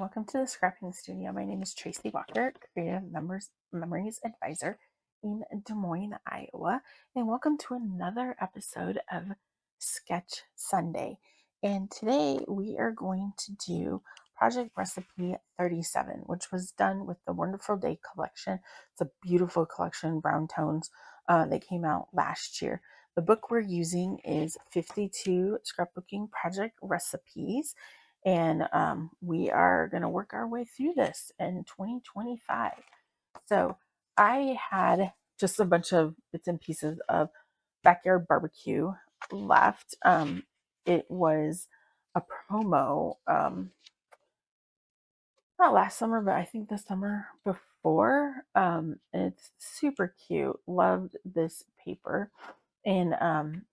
welcome to the Scrapping Studio. My name is Tracy Walker, Creative Memories Advisor in Des Moines, Iowa, and welcome to another episode of Sketch Sunday. And today we are going to do Project Recipe 37, which was done with the Wonderful Day collection. It's a beautiful collection, brown tones. They came out last year. The book we're using is 52 Scrapbooking Project Recipes. And we are going to work our way through this in 2025. So I had just a bunch of bits and pieces of backyard barbecue left. It was a promo, not last summer, but I think the summer before. It's super cute. Loved this paper. And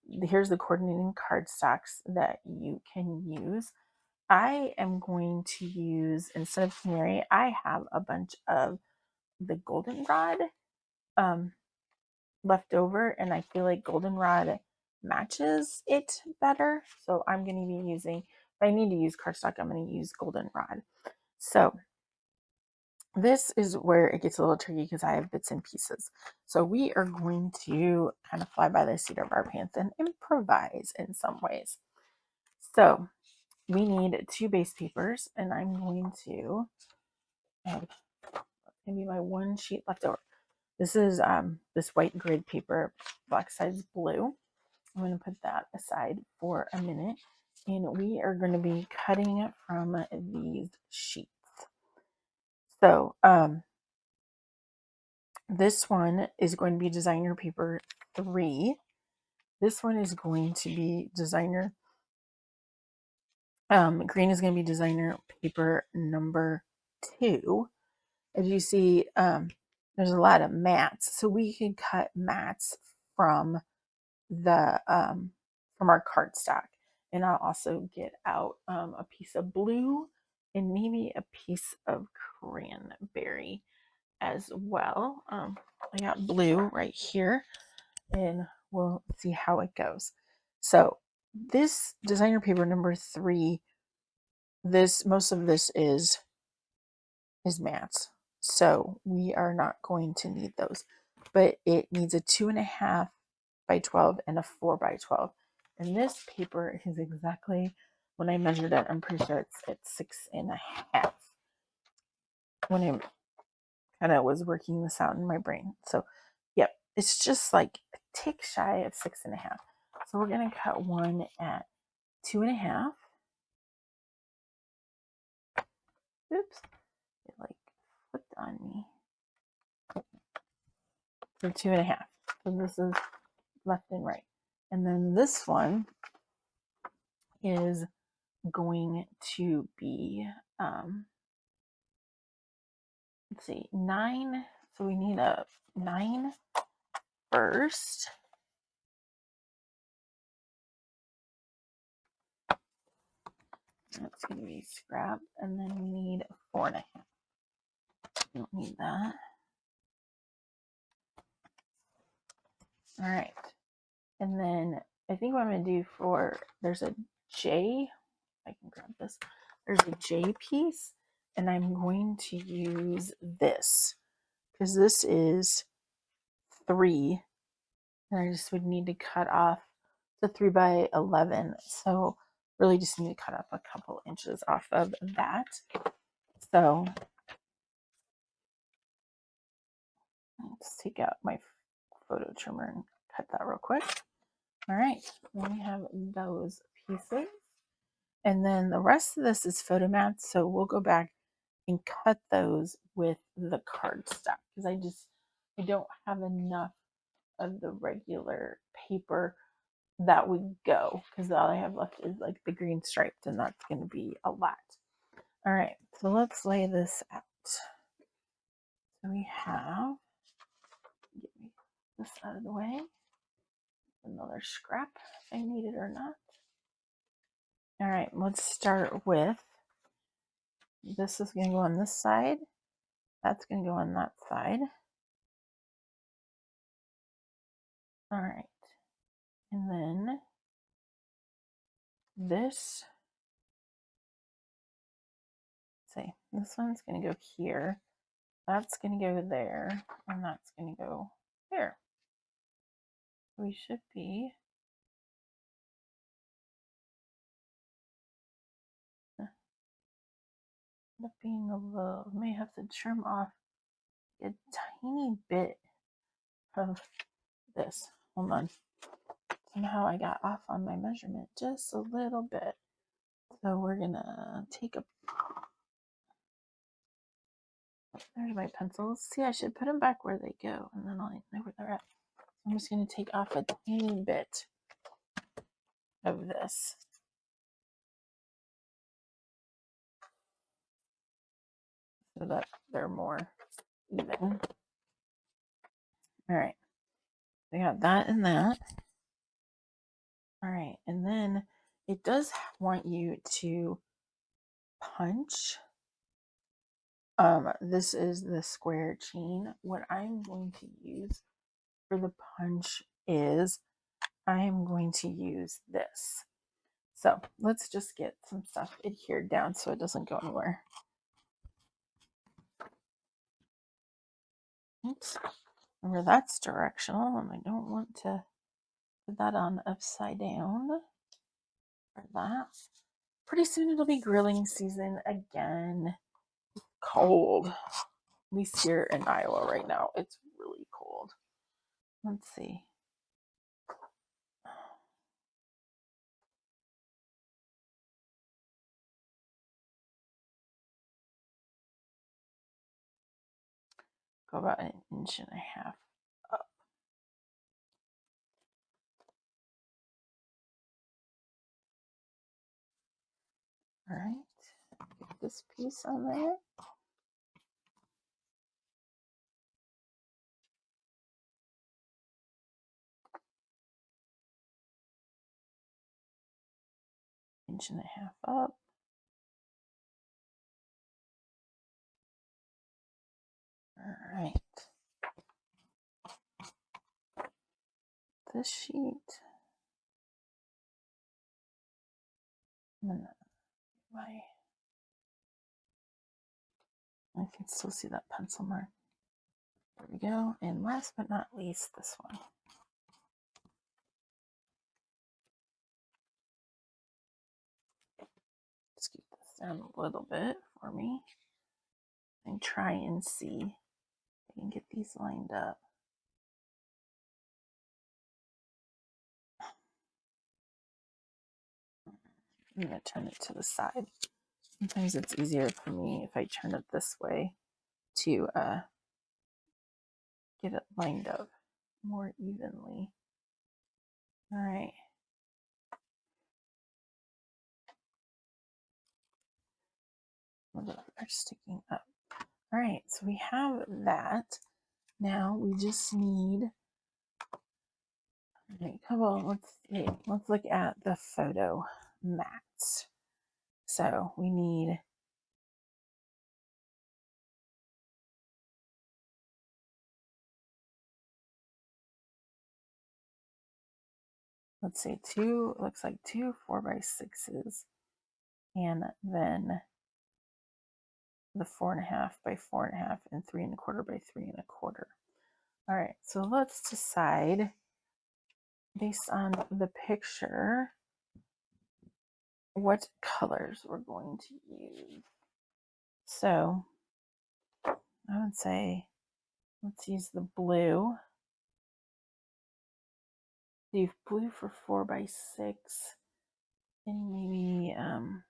here's the coordinating cardstocks that you can use. I am going to use, instead of canary, I have a bunch of the goldenrod left over, and I feel like goldenrod matches it better. So I'm going to be using, if I need to use cardstock, I'm going to use goldenrod. So this is where it gets a little tricky because I have bits and pieces. So we are going to kind of fly by the seat of our pants and improvise in some ways. So we need 2 base papers, and I'm going to have maybe my one sheet left over. This is this white grid paper, black size blue. I'm going to put that aside for a minute, and we are going to be cutting from these sheets. So this one is going to be designer paper 3. This one is going to be designer green is going to be designer paper number 2. As you see, there's a lot of mats, so we can cut mats from the from our cardstock. And I'll also get out a piece of blue and maybe a piece of cranberry as well. I got blue right here, and we'll see how it goes. So this designer paper number 3, most of this is mats, so we are not going to need those, but it needs a 2.5 by 12 and a 4 by 12, and this paper is exactly, when I measured it, I'm pretty sure it's 6.5 when I kind of was working this out in my brain. So yep, it's just like a tick shy of 6.5. So we're going to cut one at 2.5. Oops, it like flipped on me. For 2.5. So this is left and right. And then this one is going to be, let's see, 9. So we need a 9 first. That's going to be scrap. And then we need a 4.5. We don't need that. All right. And then I think what I'm going to do there's a J. I can grab this. There's a J piece, and I'm going to use this because this is 3, and I just would need to cut off the 3 by 11. So really just need to cut up a couple inches off of that. So let's take out my photo trimmer and cut that real quick. All right, then we have those pieces. And then the rest of this is photo mats, so we'll go back and cut those with the cardstock because I don't have enough of the regular paper that would go, because all I have left is like the green striped, and that's going to be a lot. All right, so let's lay this out. So we have, get me this out of the way, another scrap if I need it or not. All right, let's start with, this is going to go on this side, that's going to go on that side. All right, and then this, let's see, This one's going to go here. That's going to go there. And that's going to go there. We should be being a little, may have to trim off a tiny bit of this. Hold on. Somehow I got off on my measurement just a little bit. So we're gonna take a, there's my pencils. See, I should put them back where they go and then I'll know where they're at. So I'm just gonna take off a tiny bit of this. So that they're more even. All right, I got that and that. All right, and then it does want you to punch. This is the square chain. What I'm going to use for the punch is I'm going to use this. So let's just get some stuff adhered down so it doesn't go anywhere. Oops. Remember, that's directional, and I don't want to put that on upside down for that. Pretty soon it'll be grilling season again. Cold. At least here in Iowa right now, it's really cold. Let's see. Go about 1.5 inches up. All right, get this piece on there. Inch and a half up. All right. This sheet. I can still see that pencil mark. There we go. And last but not least, this one. Scoot this down a little bit for me and try and see if I can get these lined up. I'm going to turn it to the side. Sometimes it's easier for me if I turn it this way to get it lined up more evenly. All right. They're sticking up. All right, so we have that. Now we just need, come on, let's look at the photo mats. So we need let's see, looks like two 4x6s, and then the 4.5 by 4.5 and 3.25 by 3.25. All right, so let's decide based on the picture what colors we're going to use. So I would say let's use the blue. Do blue for 4x6, and maybe all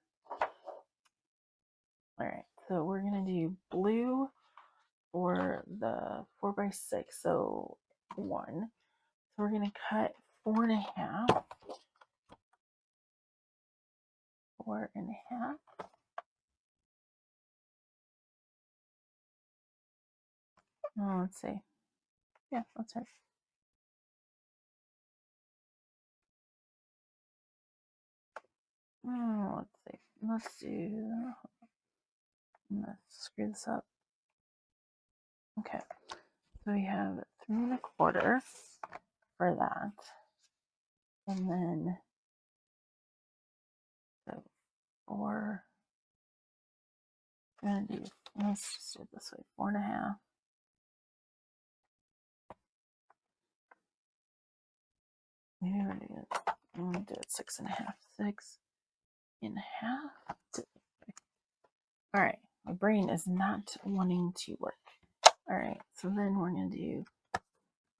right, so we're gonna do blue for the 4x6, so 1. So we're gonna cut 4.5, 4.5. Oh, let's see. Yeah, that's right. Oh, let's see. Let's screw this up. Okay, so we have 3.25 for that, and then so 4, gonna do, let's just do it this way, 4.5. Maybe I'm gonna do it 6.5. 6.5. All right, my brain is not wanting to work. All right, so then we're gonna do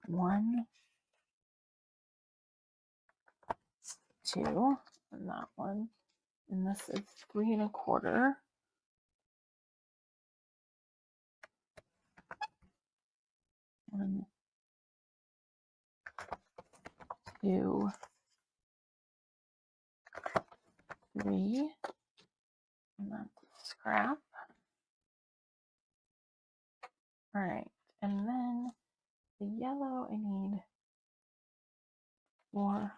1, 2, and that one, and this is 3.25. 1, 2, 3, and that's scrap. All right, and then the yellow, I need 4.5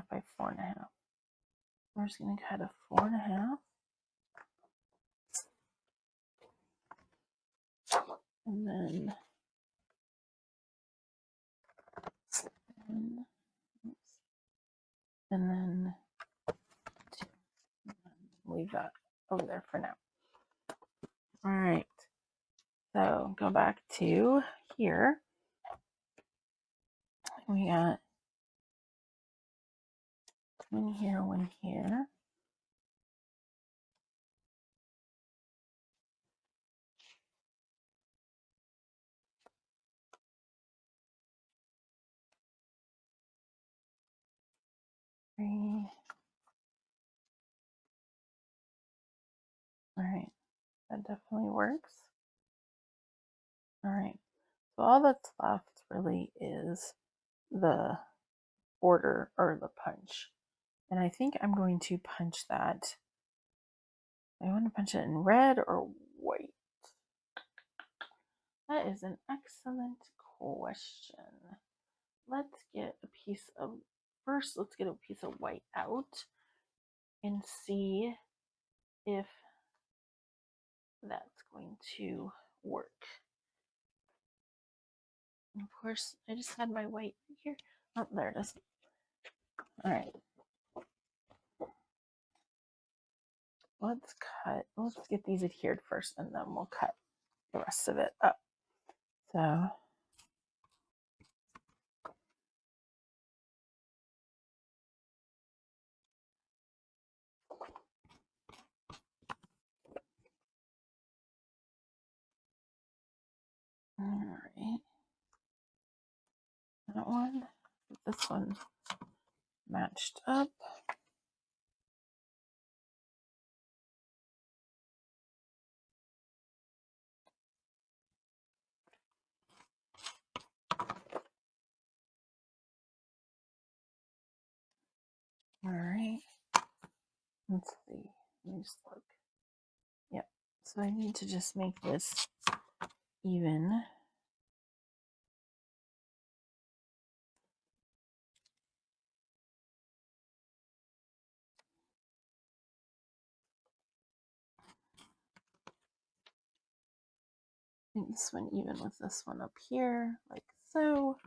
by 4.5. We're just gonna cut a 4.5, and then and then 2. Leave that over there for now. All right, so go back to here. We got 1 here, 1 here. Three. All right, that definitely works. All right, so all that's left really is the border or the punch. And I think I'm going to punch that. I want to punch it in red or white. That is an excellent question. Let's get a piece of, first let's get a piece of white out and see if that's going to work. And of course, I just had my white here. Oh, there it is. All right. Let's get these adhered first, and then we'll cut the rest of it up. So, all right. That one, this one matched up. All right. Let's see. Let me just look. Yep. So I need to just make this even. Make this one even with this one up here, like so.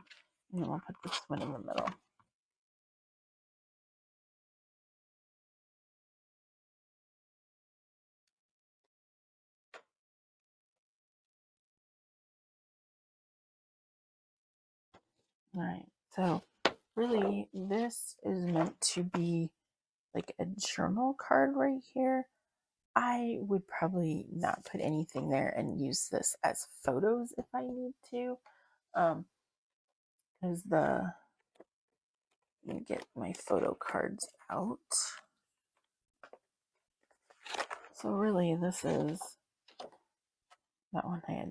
And then we'll put this one in the middle. All right, so really this is meant to be like a journal card right here. I would probably not put anything there and use this as photos if I need to. Because let me get my photo cards out. So really this is, that one I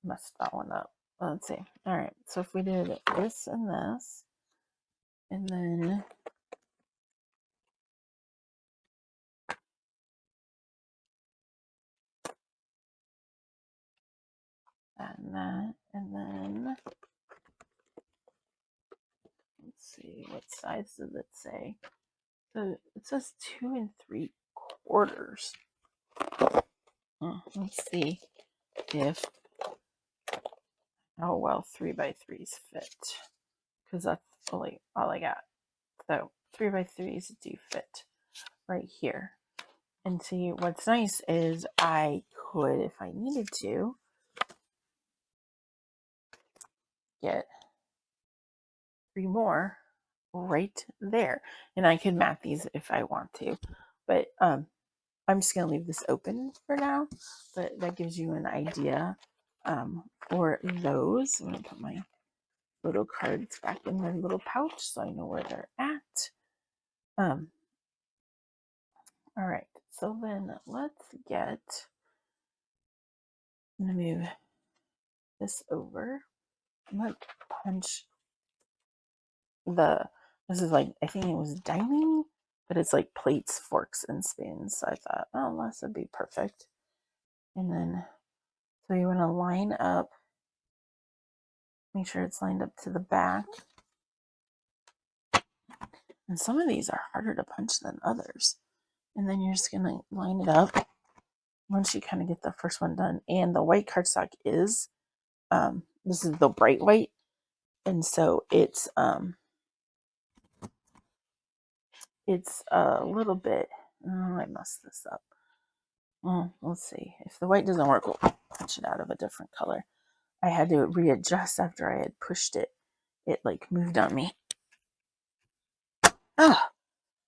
messed that one up. Let's see. All right, so if we did this and this, and then that and that, and then let's see, what size does it say? So it says 2 3/4. Let's see if how well 3x3s fit, because that's all I got. So 3x3s do fit. right here. And see, what's nice is I could, if I needed to, get 3 more right there. And I could mat these if I want to. But I'm just going to leave this open for now. But that gives you an idea for those. I'm going to put my photo cards back in their little pouch so I know where they're at. All right, so then let's get, I'm going to move this over. I'm going to punch this is like, I think it was dining, but it's like plates, forks, and spoons. So I thought, oh, this would be perfect. And then, so you want to line up, make sure it's lined up to the back. And some of these are harder to punch than others. And then you're just going to line it up once you kind of get the first one done. And the white cardstock is, this is the bright white. And so it's a little bit, oh, I messed this up. Well, let's see. If the white doesn't work, we'll punch it out of a different color. I had to readjust after I had pushed it. It like moved on me. Ah,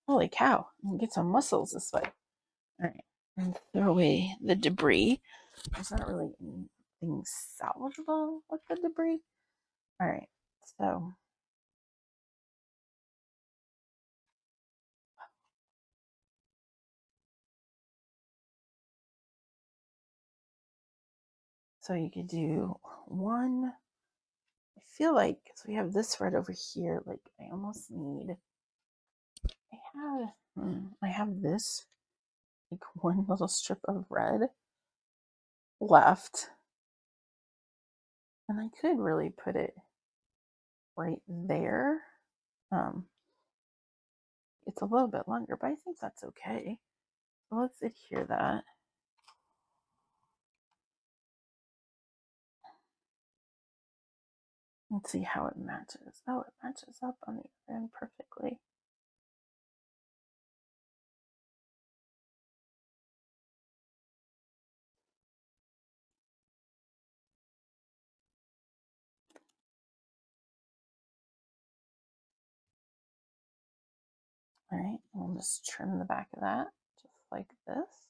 holy cow. I can get some muscles this way. All right. And throw away the debris. There's not really anything salvageable with the debris. All right. So you could do one. I feel like, so we have this right over here. Like I almost need, I have this, like one little strip of red left. And I could really put it right there. It's a little bit longer, but I think that's okay. So let's adhere that. Let's see how it matches. Oh, it matches up on the other end perfectly. All right, we'll just trim the back of that just like this.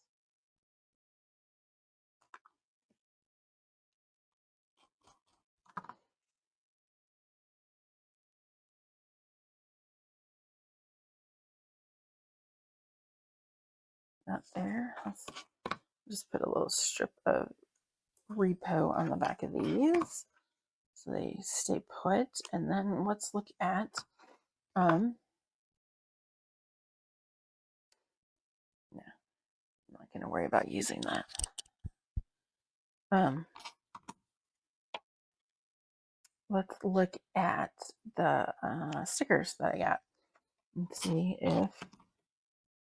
Not there. Let's just put a little strip of repo on the back of these so they stay put. And then let's look at yeah, I'm not going to worry about using that. Let's look at the stickers that I got and see if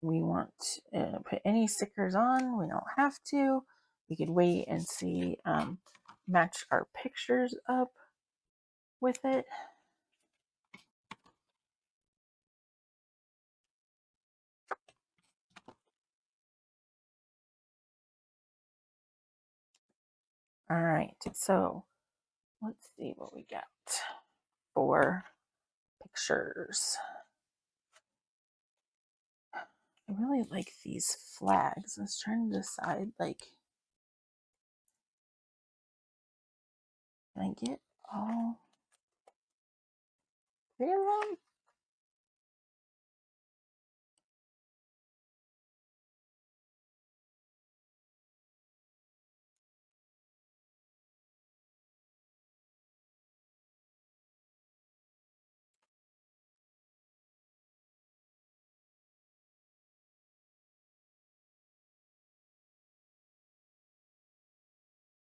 we want to put any stickers on. We don't have to. We could wait and see, match our pictures up with it. All right, so let's see what we got for pictures. I really like these flags. I was trying to decide, like, can I get all 3 of them?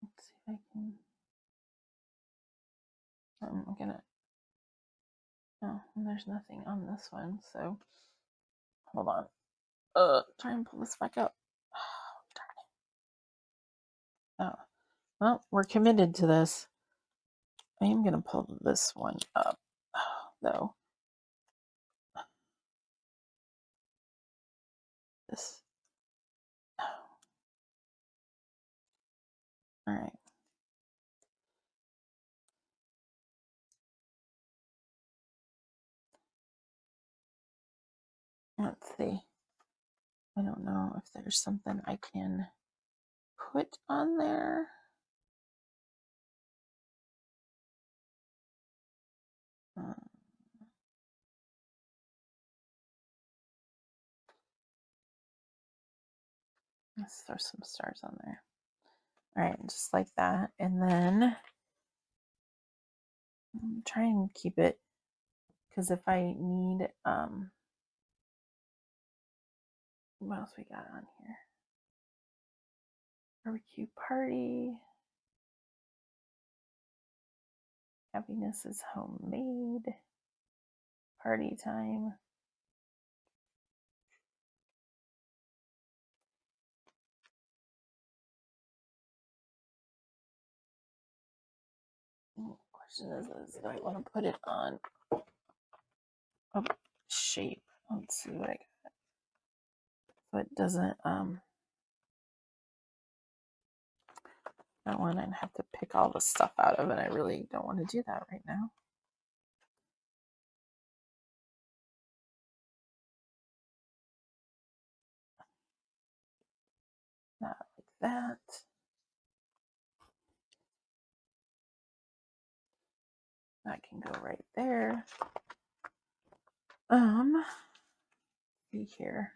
Let's see if I can. I'm gonna. Oh, and there's nothing on this one, so hold on. Try and pull this back up. Oh, darn it. Oh, well, we're committed to this. I am gonna pull this one up, though. this. All right. Let's see. I don't know if there's something I can put on there. Let's throw some stars on there. All right, just like that. And then try and keep it, because if I need, what else we got on here? Barbecue party. Happiness is homemade. Party time. Question is do I want to put it on a shape? Let's see what I got. So it doesn't, that one I'd have to pick all the stuff out of, and I really don't want to do that right now. Not like that. That can go right there. See here.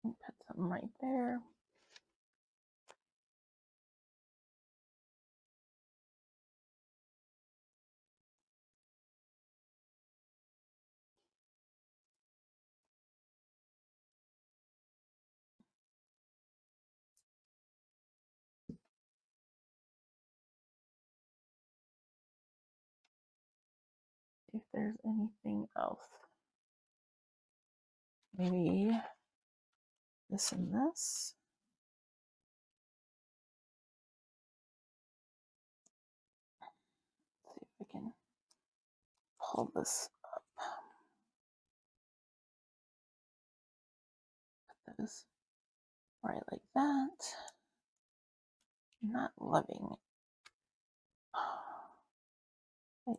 Put something right there. If there's anything else. Maybe this and this. Let's see if I can pull this up. Put this right like that. Not loving it. Wait.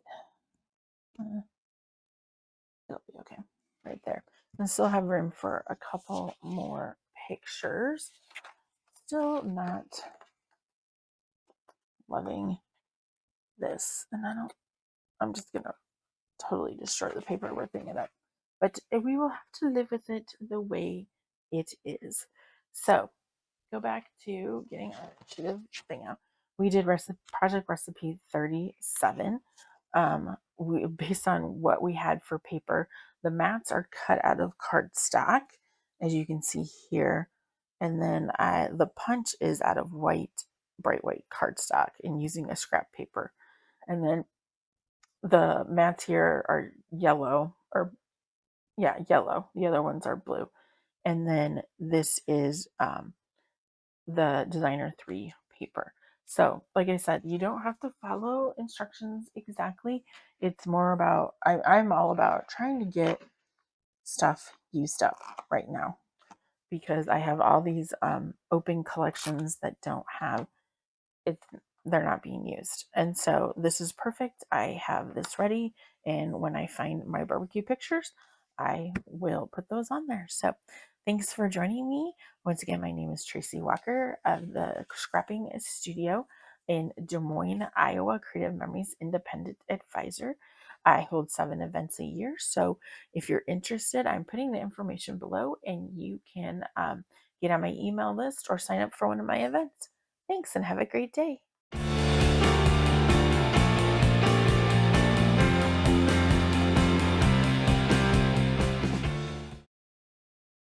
It'll be okay. Right there. And still have room for a couple more pictures. Still not loving this. And I'm just gonna totally destroy the paper ripping it up. But we will have to live with it the way it is. So go back to getting our initiative thing out. We did project recipe 37. Based on what we had for paper, the mats are cut out of cardstock, as you can see here. And then the punch is out of bright white cardstock and using a scrap paper. And then the mats here are yellow, or yeah, yellow. The other ones are blue. And then this is the designer 3 paper. So like I said, you don't have to follow instructions exactly. It's more about, I'm all about trying to get stuff used up right now, because I have all these open collections that don't have it's they're not being used. And so this is perfect. I have this ready, and when I find my barbecue pictures, I will put those on there. So thanks for joining me. Once again, my name is Tracy Walker of the Scrapping Studio in Des Moines, Iowa, Creative Memories Independent Advisor. I hold 7 events a year. So if you're interested, I'm putting the information below, and you can get on my email list or sign up for one of my events. Thanks, and have a great day.